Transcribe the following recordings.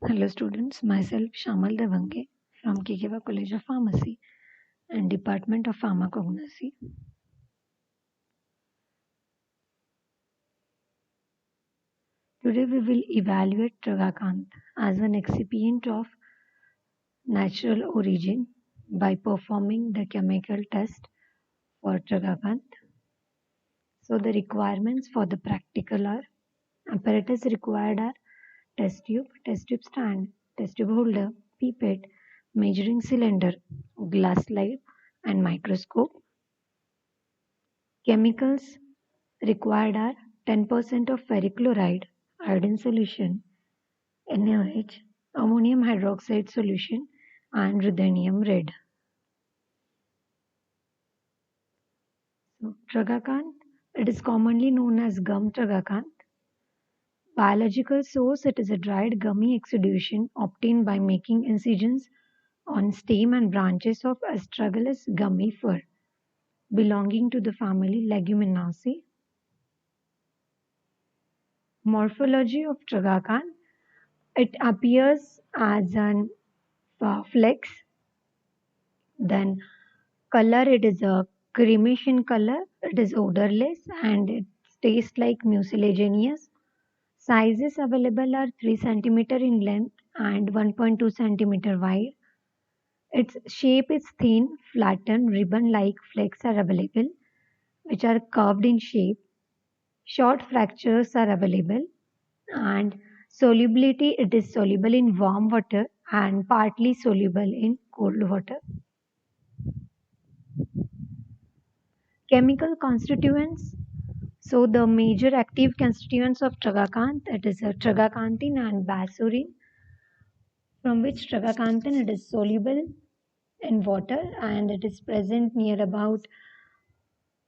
Hello students, myself Shamal Devange from Kikewa College of Pharmacy and Department of Pharmacognosy. Today we will evaluate Tragacanth as an excipient of natural origin by performing the chemical test for Tragacanth. So the requirements for the practical are: apparatus required are test tube stand, test tube holder, pipette, measuring cylinder, glass slide and microscope. Chemicals required are 10% of ferric chloride, iodine solution, NaOH, ammonium hydroxide solution, and ruthenium red. So, Tragacanth, it is commonly known as gum Tragacanth. Biological source, it is a dried gummy exudation obtained by making incisions on stem and branches of Astragalus gummy fir, belonging to the family Leguminosae. Morphology of Tragacanth, it appears as an flex. Then color, it is a creamish in color, it is odorless and it tastes like mucilaginous. Sizes available are 3 centimeter in length and 1.2 centimeter wide. Its shape is thin, flattened, ribbon-like flakes are available, which are curved in shape. Short fractures are available, and solubility, it is soluble in warm water and partly soluble in cold water. Chemical constituents. So the major active constituents of Tragacanth, it is a tragacanthine and basurin, from which tragacanthine, it is soluble in water and it is present near about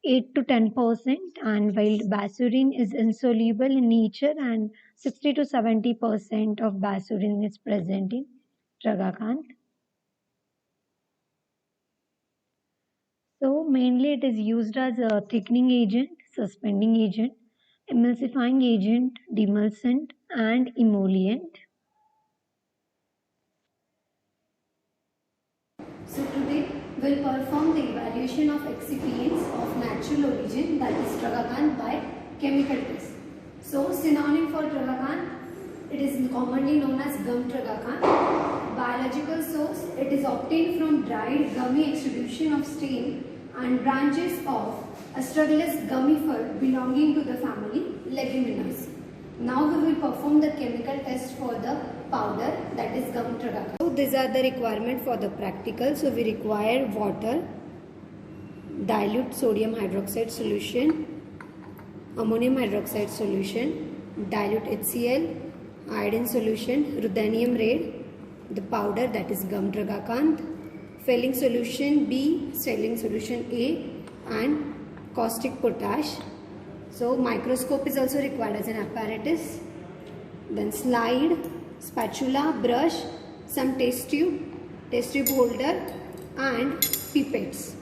8 to 10%, and while basurin is insoluble in nature and 60 to 70% of basurin is present in Tragacanth. So mainly it is used as a thickening agent, suspending agent, emulsifying agent, demulcent and emollient. So today we'll perform the evaluation of excipients of natural origin, that is Tragacanth, by chemical test. So synonym for Tragacanth, it is commonly known as gum Tragacanth. Biological source, it is obtained from dried gummy exudation of stem and branches of Astragalus gummy fir belonging to the family Leguminosae. Now we will perform the chemical test for the powder, that is gum Tragacanth. So these are the requirement for the practical. So we require water, dilute sodium hydroxide solution, ammonium hydroxide solution, dilute HCl, iodine solution, ruthenium red, the powder, that is gum Tragacanth, Fehling solution B, saline solution A, and caustic potash. So microscope is also required as an apparatus. Then slide, spatula, brush, some test tube holder and pipettes.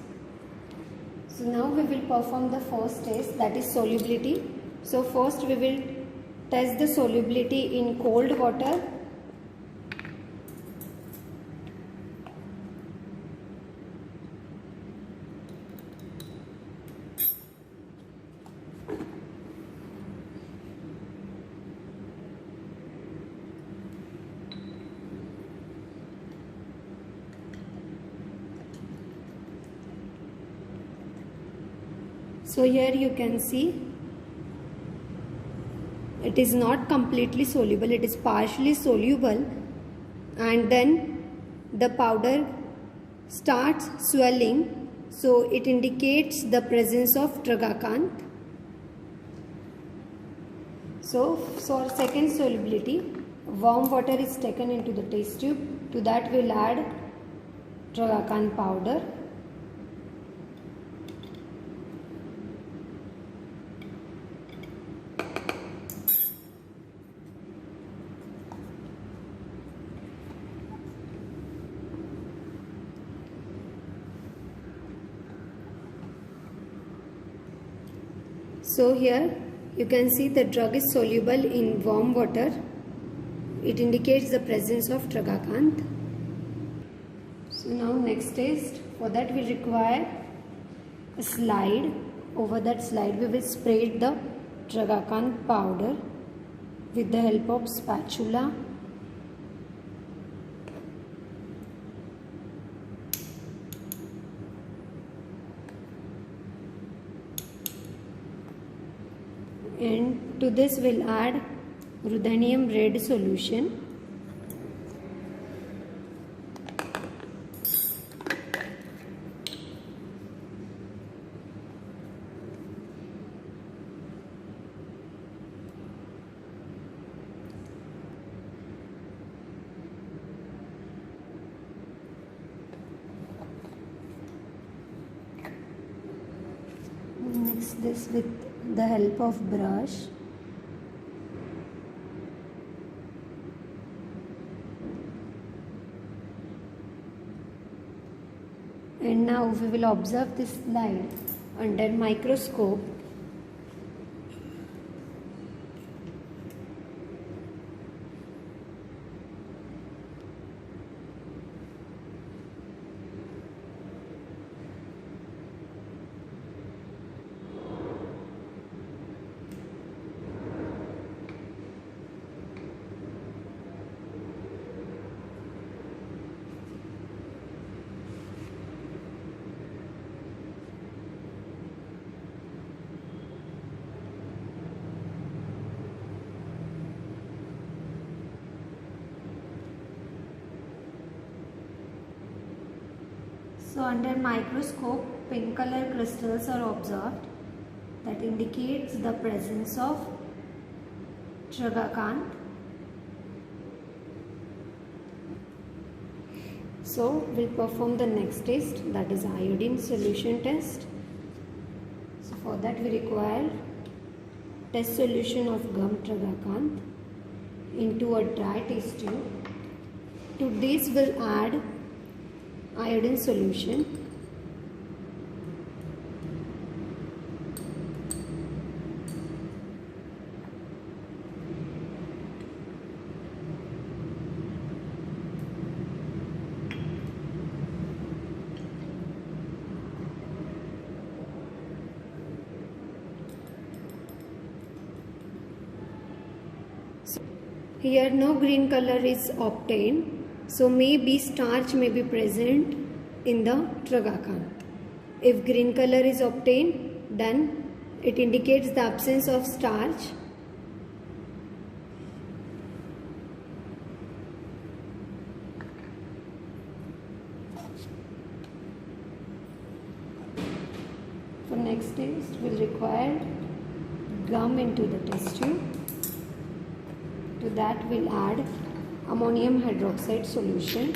So now we will perform the first test, that is solubility. So first we will test the solubility in cold water. So here you can see it is not completely soluble, it is partially soluble, and then the powder starts swelling, so it indicates the presence of Tragacanth. So for second solubility, warm water is taken into the test tube. To that we will add Tragacanth powder. So here you can see the drug is soluble in warm water it indicates the presence of tragacanth. So now next test, for that we require a slide. Over that slide we will spread the tragacanth powder with the help of spatula. And to this we'll add ruthenium red solution. Mix this with the help of brush. And now we will observe this slide under microscope. So under microscope, pink color crystals are observed that indicates the presence of tragacanth. So we'll perform the next test, that is iodine solution test. So for that we require test solution of gum tragacanth into a dry test tube. To this we'll add iodine solution. Here no green color is obtained. So maybe starch may be present in the tragacanth. If green color is obtained, then it indicates the absence of starch. For next test, we'll require gum into the test tube. To that we'll add ammonium hydroxide solution.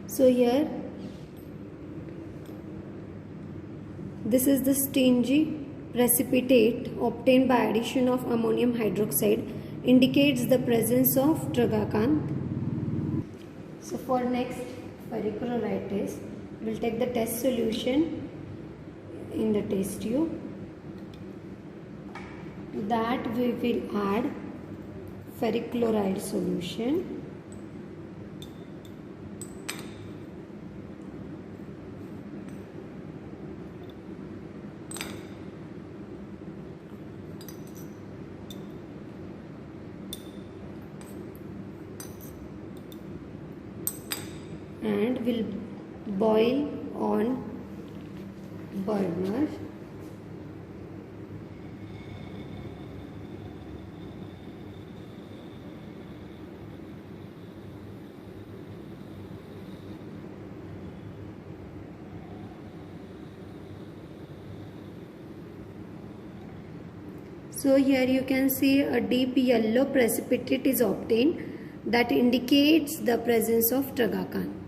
So here this is the stingy precipitate obtained by addition of ammonium hydroxide, indicates the presence of tragacanth. So for next ferrichloride test, we will take the test solution in the test tube. To that we will add ferrichloride solution. And will boil on burner. So here you can see a deep yellow precipitate is obtained that indicates the presence of tragacanth.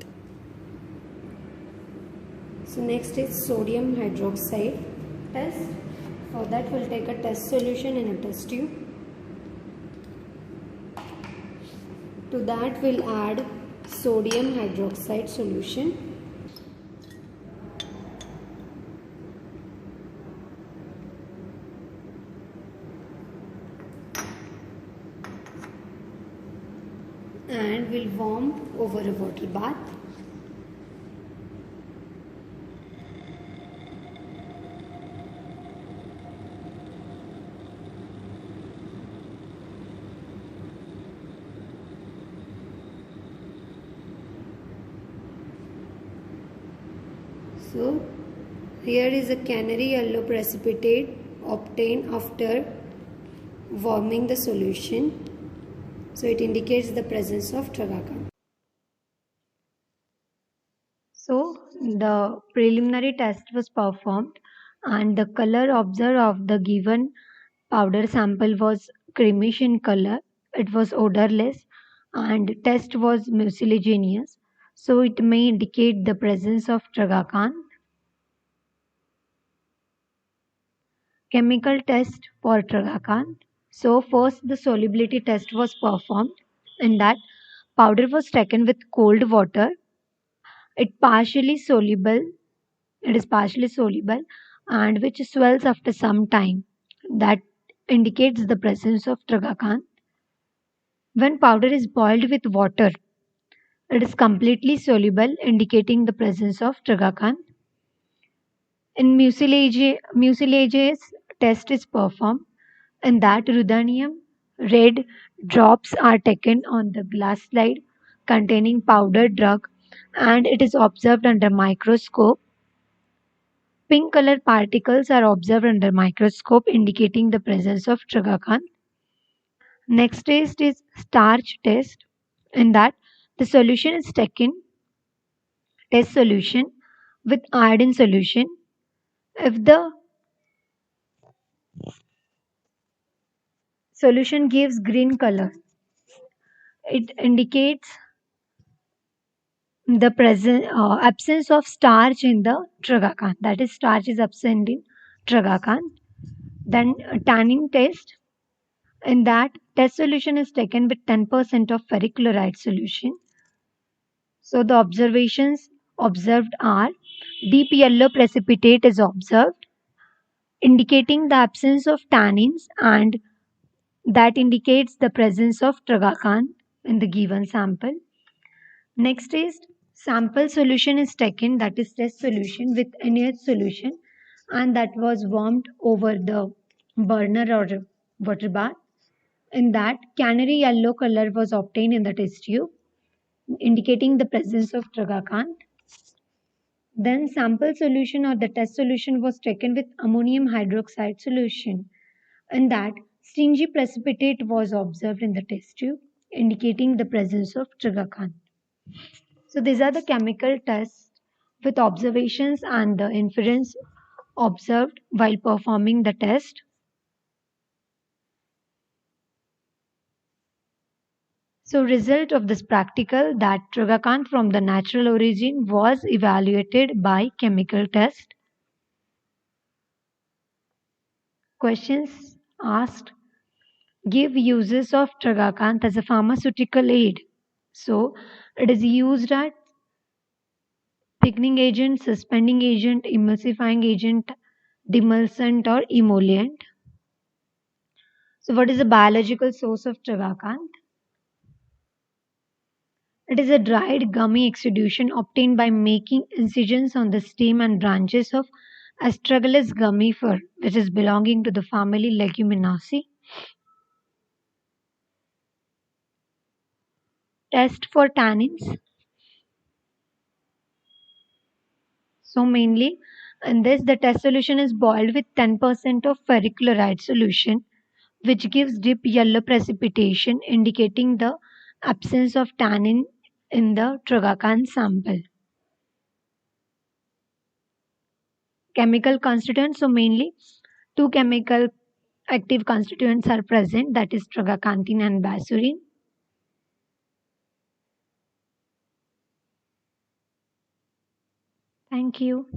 So next is sodium hydroxide test. For that we'll take a test solution in a test tube. To that we'll add sodium hydroxide solution. And we'll warm over a water bath. So here is a canary yellow precipitate obtained after warming the solution. So it indicates the presence of tragacan. So the preliminary test was performed and the color observed of the given powder sample was creamish in color. It was odorless and test was mucilaginous. So it may indicate the presence of tragacan. Chemical test for tragacan. So first the solubility test was performed. In that powder was taken with cold water. It partially soluble It is partially soluble and which swells after some time. That indicates the presence of tragacan. When powder is boiled with water, it is completely soluble, indicating the presence of tragacan. In mucilaginous test is performed. In that ruthenium red drops are taken on the glass slide containing powdered drug and it is observed under microscope. Pink color particles are observed under microscope indicating the presence of tragacan. Next test is starch test. In that the solution is taken, test solution with iodine solution. If the solution gives green color, it indicates the absence of starch in the tragacan. That is, starch is absent in tragacan. Then tanning test. In that, test solution is taken with 10% of ferric chloride solution. So the observations observed are deep yellow precipitate is observed, indicating the absence of tannins, and that indicates the presence of tragacan in the given sample. Next is sample solution is taken, that is test solution with NaOH solution, and that was warmed over the burner or water bath. In that, canary yellow color was obtained in the test tube, indicating the presence of tragacan. Then sample solution or the test solution was taken with ammonium hydroxide solution. In that, stingy precipitate was observed in the test tube, indicating the presence of tragacan. So these are the chemical tests with observations and the inference observed while performing the test. So result of this practical that tragacan from the natural origin was evaluated by chemical test. Questions asked. Give uses of tragacan as a pharmaceutical aid. So it is used as thickening agent, suspending agent, emulsifying agent, demulcent or emollient. So what is the biological source of tragacan? It is a dried gummy exudation obtained by making incisions on the stem and branches of Astragalus gummifer, which is belonging to the family Leguminosae. Test for tannins. So mainly in this the test solution is boiled with 10% of ferric chloride solution, which gives deep yellow precipitation indicating the absence of tannin in the tragacan sample. Chemical constituents, so mainly two chemical active constituents are present, that is tragacanthine and basurin. Thank you.